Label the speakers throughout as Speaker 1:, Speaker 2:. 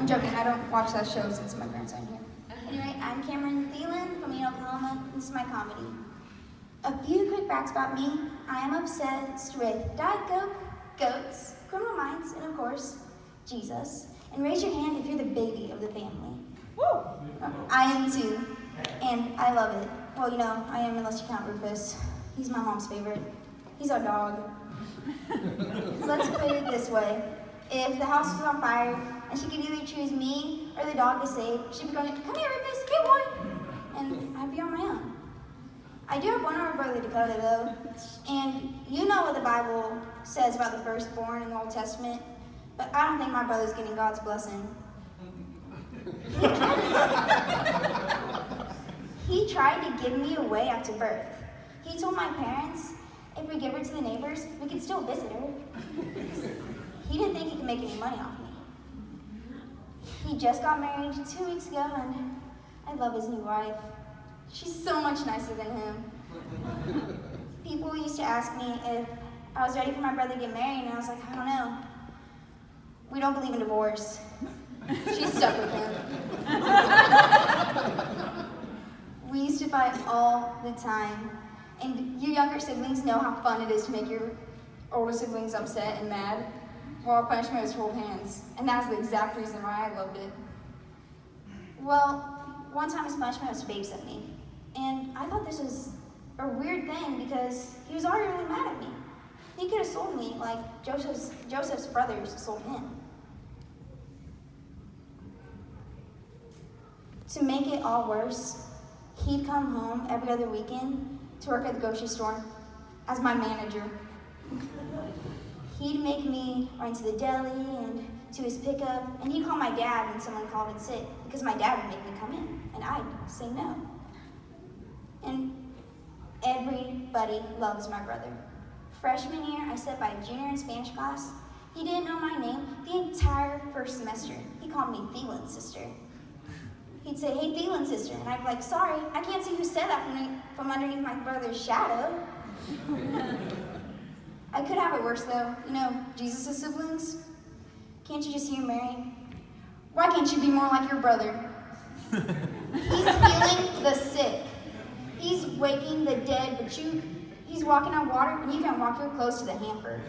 Speaker 1: I'm joking. I don't watch that show since my parents aren't here. Anyway, I'm Kamryn from Oklahoma. This is my comedy. A few quick facts about me. I am obsessed with Diet Coke, goats, Criminal Minds, and of course, Jesus. And raise your hand if you're the baby of the family. Woo! I am too, and I love it. Well, I am unless you count Rufus. He's my mom's favorite. He's our dog. Let's put it this way. If the house was on fire and she could either choose me or the dog to save, she'd be going, "Come here, Rufus, good boy," and I'd be on my own. I do have one older brother, Dakota, though, and you know what the Bible says about the firstborn in the Old Testament, but I don't think my brother's getting God's blessing. He tried to give me away after birth. He told my parents if we give her to the neighbors, we could still visit her. He didn't think he could make any money off me. He just got married 2 weeks ago, and I love his new wife. She's so much nicer than him. People used to ask me if I was ready for my brother to get married, and I was like, I don't know. We don't believe in divorce. She's stuck with him. We used to fight all the time. And you younger siblings know how fun it is to make your older siblings upset and mad. Well, our punishment was to hold hands. And that's the exact reason why I loved it. Well, one time his punishment was to babysit me. And I thought this was a weird thing because he was already really mad at me. He could have sold me like Joseph's brothers sold him. To make it all worse, he'd come home every other weekend to work at the grocery store as my manager. He'd make me run to the deli and to his pickup, and he'd call my dad when someone called in sick because my dad would make me come in, and I'd say no. And everybody loves my brother. Freshman year, I sat by a junior in Spanish class. He didn't know my name the entire first semester. He called me Thielen's sister. He'd say, "Hey, Thielen's sister," and I'd be like, "Sorry, I can't see who said that from underneath my brother's shadow." I could have it worse, though. Jesus' siblings. Can't you just hear Mary? Why can't you be more like your brother? He's healing the sick. He's waking the dead, but he's walking on water, and you can't walk your clothes to the hamper.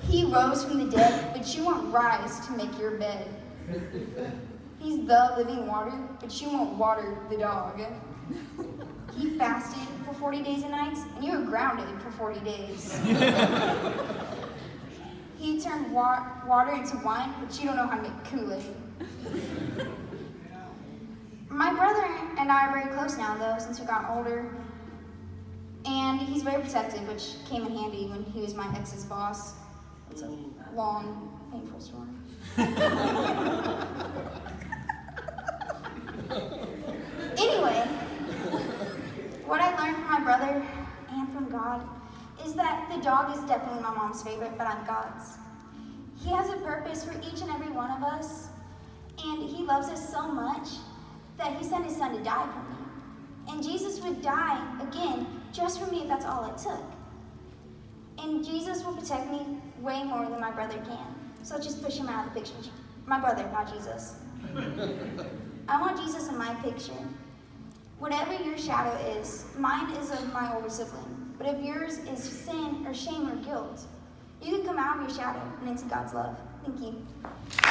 Speaker 1: He rose from the dead, but you won't rise to make your bed. He's the living water, but you won't water the dog. He fasted for 40 days and nights, and you were grounded for 40 days. He turned water into wine, but you don't know how to make Kool-Aid. My brother and I are very close now, though, since we got older. And he's very protective, which came in handy when he was my ex's boss. It's a long, painful story. Anyway, what I learned from my brother and from God is that the dog is definitely my mom's favorite, but I'm God's. He has a purpose for each and every one of us, and he loves us so much that he sent his son to die for me. And Jesus would die again just for me if that's all it took. And Jesus will protect me way more than my brother can. So let's just push him out of the picture. My brother, not Jesus. I want Jesus in my picture. Whatever your shadow is, mine is of my older sibling. But if yours is sin or shame or guilt, you can come out of your shadow and into God's love. Thank you.